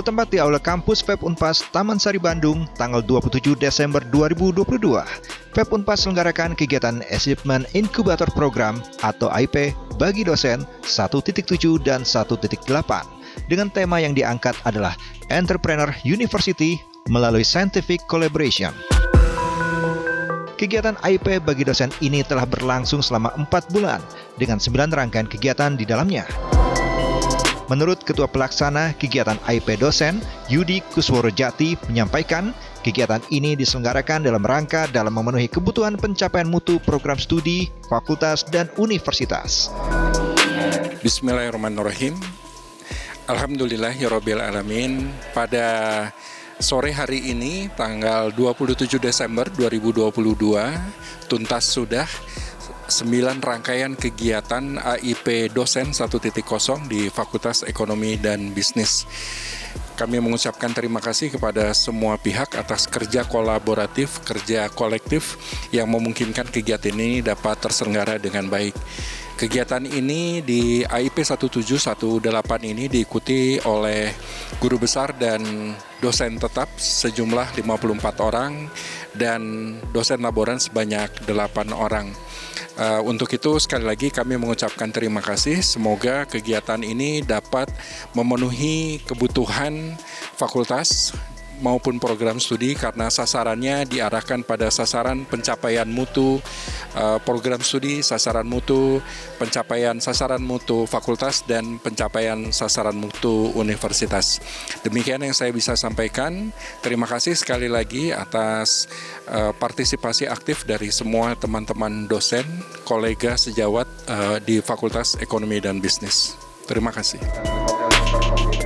bertempat di Aula Kampus FEB Unpas Taman Sari Bandung tanggal 27 Desember 2022. FEB Unpas selenggarakan kegiatan Achievement Incubator Program atau AIP bagi dosen 1.7 dan 1.8 dengan tema yang diangkat adalah Entrepreneur University melalui Scientific Collaboration. Kegiatan AIP bagi dosen ini telah berlangsung selama 4 bulan dengan 9 rangkaian kegiatan di dalamnya. Menurut Ketua Pelaksana kegiatan AIP dosen, Yudi Kusworojati menyampaikan, kegiatan ini diselenggarakan dalam rangka dalam memenuhi kebutuhan pencapaian mutu program studi, fakultas, dan universitas. Bismillahirrahmanirrahim. Alhamdulillahirabbil alamin. Pada sore hari ini, tanggal 27 Desember 2022, tuntas sudah 9 rangkaian kegiatan AIP dosen 1.0 di Fakultas Ekonomi dan Bisnis. Kami mengucapkan terima kasih kepada semua pihak atas kerja kolaboratif, kerja kolektif yang memungkinkan kegiatan ini dapat terselenggara dengan baik. Kegiatan ini di AIP 1718 ini diikuti oleh guru besar dan dosen tetap sejumlah 54 orang dan dosen laboran sebanyak 8 orang. Untuk itu sekali lagi kami mengucapkan terima kasih. Semoga kegiatan ini dapat memenuhi kebutuhan fakultas maupun program studi karena sasarannya diarahkan pada sasaran pencapaian mutu program studi, sasaran mutu, pencapaian sasaran mutu fakultas, dan pencapaian sasaran mutu universitas. Demikian yang saya bisa sampaikan. Terima kasih sekali lagi atas partisipasi aktif dari semua teman-teman dosen, kolega sejawat di Fakultas Ekonomi dan Bisnis. Terima kasih.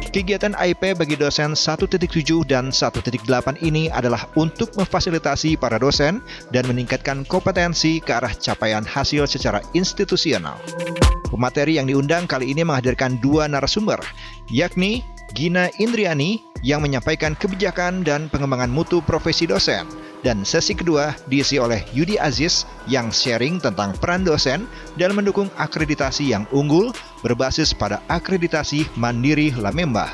Kegiatan AIP bagi dosen 1.7 dan 1.8 ini adalah untuk memfasilitasi para dosen dan meningkatkan kompetensi ke arah capaian hasil secara institusional. Pemateri yang diundang kali ini menghadirkan 2 narasumber, yakni Gina Indriani yang menyampaikan kebijakan dan pengembangan mutu profesi dosen, dan sesi kedua diisi oleh Yudi Aziz yang sharing tentang peran dosen dalam mendukung akreditasi yang unggul berbasis pada akreditasi Mandiri Lamemba.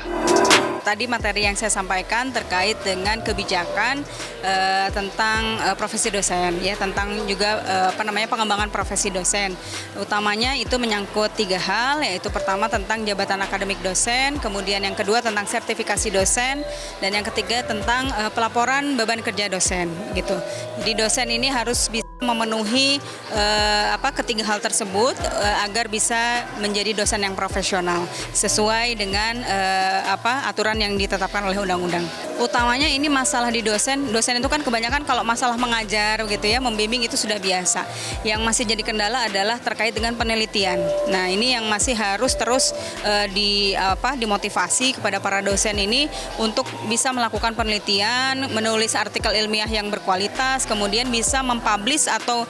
Tadi materi yang saya sampaikan terkait dengan kebijakan tentang profesi dosen, ya, tentang juga pengembangan profesi dosen. Utamanya itu menyangkut 3 hal, yaitu pertama tentang jabatan akademik dosen, kemudian yang kedua tentang sertifikasi dosen, dan yang ketiga tentang pelaporan beban kerja dosen, gitu. Jadi dosen ini harus bisa memenuhi ketiga hal tersebut agar bisa menjadi dosen yang profesional sesuai dengan aturan yang ditetapkan oleh undang-undang. Utamanya ini masalah di dosen itu kan kebanyakan kalau masalah mengajar gitu ya, membimbing itu sudah biasa. Yang masih jadi kendala adalah terkait dengan penelitian. Nah, ini yang masih harus terus dimotivasi kepada para dosen ini untuk bisa melakukan penelitian, menulis artikel ilmiah yang berkualitas, kemudian bisa mempublish atau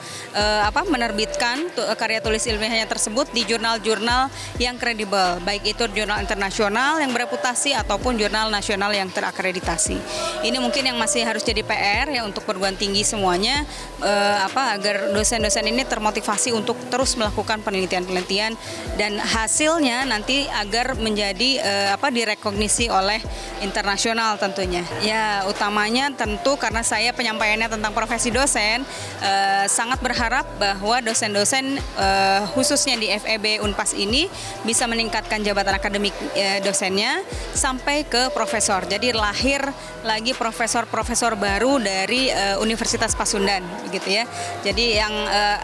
menerbitkan karya tulis ilmiahnya tersebut di jurnal-jurnal yang kredibel, baik itu jurnal internasional yang bereputasi ataupun jurnal nasional yang terakreditasi. Ini mungkin yang masih harus jadi PR ya untuk perguruan tinggi semuanya, agar dosen-dosen ini termotivasi untuk terus melakukan penelitian-penelitian dan hasilnya nanti agar menjadi direkognisi oleh internasional tentunya. Ya, utamanya tentu karena saya penyampaiannya tentang profesi dosen, sangat berharap bahwa dosen-dosen khususnya di FEB Unpas ini bisa meningkatkan jabatan akademik dosennya sampai ke profesor. Jadi lahir lagi profesor-profesor baru dari Universitas Pasundan, gitu ya. Jadi yang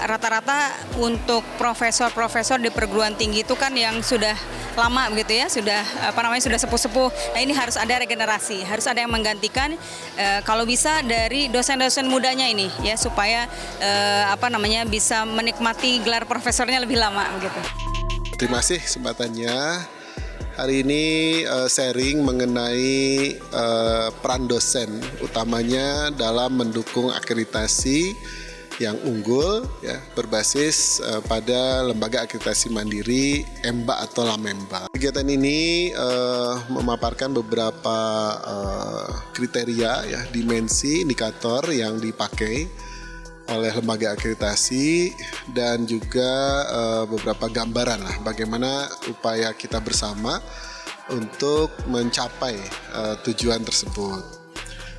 rata-rata untuk profesor-profesor di perguruan tinggi itu kan yang sudah lama, gitu ya, sudah sepuh-sepuh. Nah, ini harus ada regenerasi, harus ada yang menggantikan. Kalau bisa dari dosen-dosen mudanya ini, ya, supaya bisa menikmati gelar profesornya lebih lama, begitu. Terima kasih kesempatannya. Hari ini sharing mengenai peran dosen, utamanya dalam mendukung akreditasi yang unggul, ya, berbasis pada lembaga akreditasi mandiri EMBA atau Lamemba. Kegiatan ini memaparkan beberapa kriteria, ya, dimensi, indikator yang dipakai oleh lembaga akreditasi dan juga beberapa gambaran lah bagaimana upaya kita bersama untuk mencapai tujuan tersebut.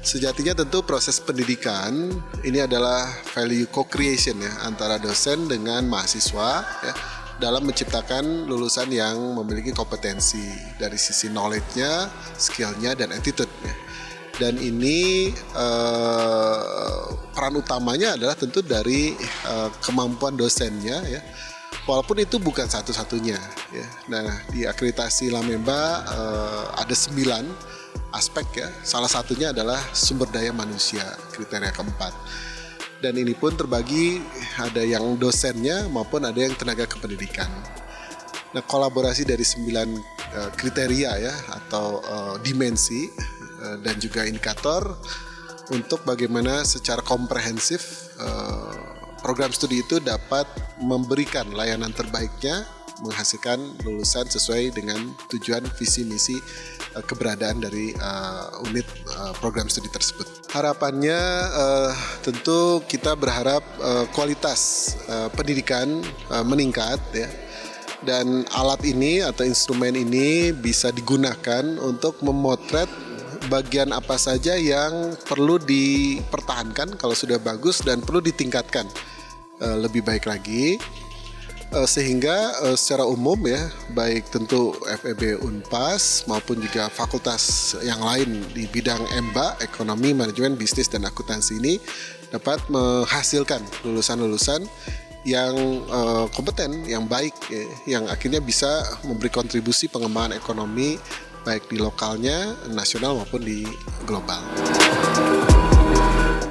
Sejatinya tentu proses pendidikan ini adalah value co-creation ya antara dosen dengan mahasiswa ya, dalam menciptakan lulusan yang memiliki kompetensi dari sisi knowledge-nya, skill-nya, dan attitude-nya. Dan ini peran utamanya adalah tentu dari kemampuan dosennya ya. Walaupun itu bukan satu-satunya ya. Nah, di akreditasi Lamemba ada 9 aspek ya. Salah satunya adalah sumber daya manusia, kriteria keempat. Dan ini pun terbagi, ada yang dosennya maupun ada yang tenaga kependidikan. Nah, kolaborasi dari 9 kriteria ya atau dimensi dan juga indikator untuk bagaimana secara komprehensif program studi itu dapat memberikan layanan terbaiknya, menghasilkan lulusan sesuai dengan tujuan visi misi keberadaan dari unit program studi tersebut. Harapannya tentu kita berharap kualitas pendidikan meningkat ya, dan alat ini atau instrumen ini bisa digunakan untuk memotret bagian apa saja yang perlu dipertahankan kalau sudah bagus dan perlu ditingkatkan lebih baik lagi. Sehingga secara umum ya, baik tentu FEB Unpas maupun juga fakultas yang lain di bidang EMBA, ekonomi, manajemen, bisnis, dan akuntansi ini dapat menghasilkan lulusan-lulusan yang kompeten, yang baik ya, yang akhirnya bisa memberi kontribusi pengembangan ekonomi baik di lokalnya, nasional maupun di global.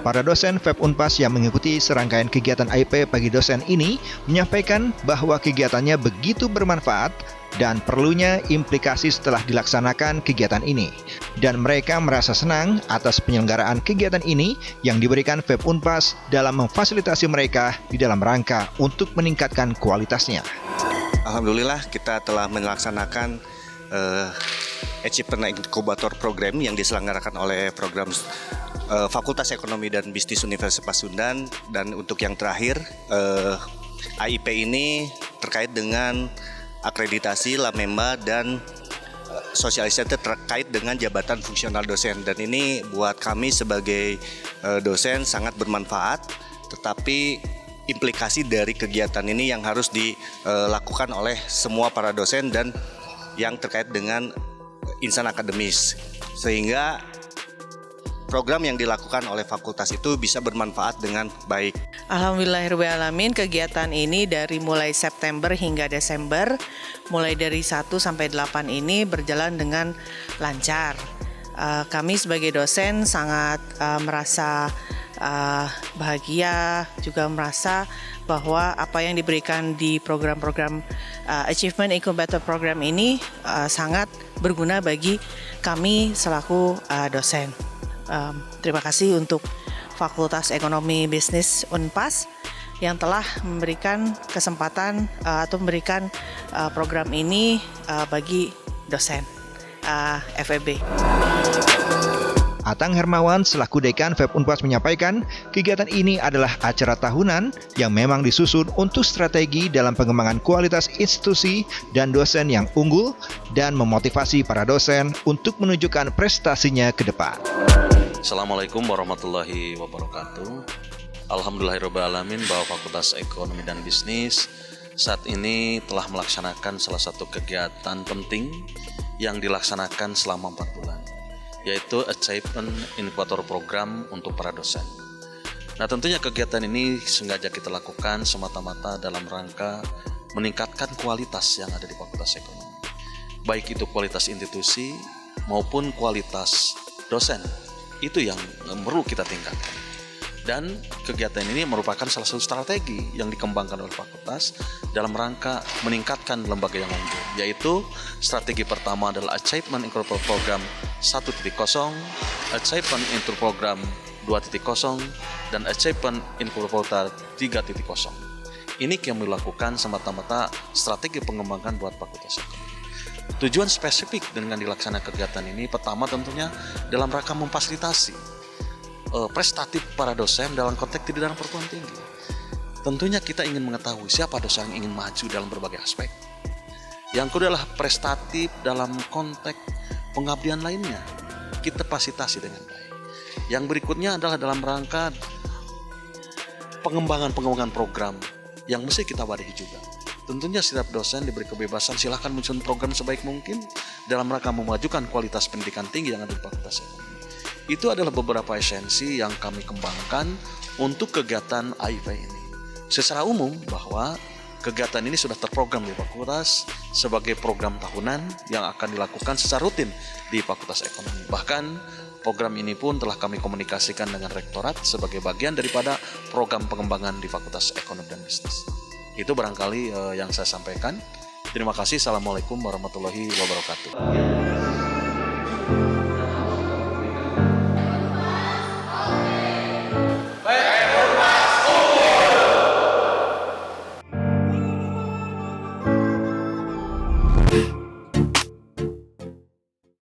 Para dosen FEB Unpas yang mengikuti serangkaian kegiatan AIP Pagi Dosen ini menyampaikan bahwa kegiatannya begitu bermanfaat dan perlunya implikasi setelah dilaksanakan kegiatan ini. Dan mereka merasa senang atas penyelenggaraan kegiatan ini yang diberikan FEB Unpas dalam memfasilitasi mereka di dalam rangka untuk meningkatkan kualitasnya. Alhamdulillah kita telah melaksanakan Achievement Incubator Program yang diselenggarakan oleh program Fakultas Ekonomi dan Bisnis Universitas Pasundan. Dan untuk yang terakhir AIP ini terkait dengan akreditasi Lamemba dan sosialisasi terkait dengan jabatan fungsional dosen. Dan ini buat kami sebagai dosen sangat bermanfaat, tetapi implikasi dari kegiatan ini yang harus dilakukan oleh semua para dosen dan yang terkait dengan insan akademis, sehingga program yang dilakukan oleh fakultas itu bisa bermanfaat dengan baik. Alhamdulillahirrahmanirrahim, kegiatan ini dari mulai September hingga Desember, mulai dari 1 sampai 8 ini berjalan dengan lancar. Kami sebagai dosen sangat merasa bahagia, juga merasa bahwa apa yang diberikan di program-program Achievement Incubator Program ini sangat berguna bagi kami selaku dosen. Terima kasih untuk Fakultas Ekonomi Bisnis Unpas yang telah memberikan kesempatan atau memberikan program ini bagi dosen FEB. Atang Hermawan selaku Dekan FEB Unpas menyampaikan, kegiatan ini adalah acara tahunan yang memang disusun untuk strategi dalam pengembangan kualitas institusi dan dosen yang unggul dan memotivasi para dosen untuk menunjukkan prestasinya ke depan. Assalamualaikum warahmatullahi wabarakatuh. Alhamdulillahirrahmanirrahim bahwa Fakultas Ekonomi dan Bisnis saat ini telah melaksanakan salah satu kegiatan penting yang dilaksanakan selama 4 bulan, yaitu Achievement Incubator Program untuk para dosen. Nah, tentunya kegiatan ini sengaja kita lakukan semata-mata dalam rangka meningkatkan kualitas yang ada di Fakultas Ekonomi, baik itu kualitas institusi maupun kualitas dosen. Itu yang perlu kita tingkatkan. Dan kegiatan ini merupakan salah satu strategi yang dikembangkan oleh fakultas dalam rangka meningkatkan lembaga yang unggul, yaitu strategi pertama adalah Achievement Incubator Program 1.0, Achievement Incubator Program 2.0, dan Achievement Incubator 3.0. Ini kami lakukan semata-mata strategi pengembangan buat fakultas ekonomi. Tujuan spesifik dengan dilaksanakan kegiatan ini pertama tentunya dalam rangka memfasilitasi prestatif para dosen dalam konteks di dalam perguruan tinggi. Tentunya kita ingin mengetahui siapa dosen yang ingin maju dalam berbagai aspek. Yang kedua adalah prestatif dalam konteks pengabdian lainnya. Kita fasilitasi dengan baik. Yang berikutnya adalah dalam rangka pengembangan program yang mesti kita wadahi juga. Tentunya setiap dosen diberi kebebasan silahkan menyusun program sebaik mungkin dalam rangka memajukan kualitas pendidikan tinggi yang ada di Fakultas Ekonomi. Itu adalah beberapa esensi yang kami kembangkan untuk kegiatan AIP ini. Secara umum bahwa kegiatan ini sudah terprogram di Fakultas sebagai program tahunan yang akan dilakukan secara rutin di Fakultas Ekonomi. Bahkan program ini pun telah kami komunikasikan dengan Rektorat sebagai bagian daripada program pengembangan di Fakultas Ekonomi dan Bisnis. Itu barangkali yang saya sampaikan. Terima kasih. Assalamualaikum warahmatullahi wabarakatuh.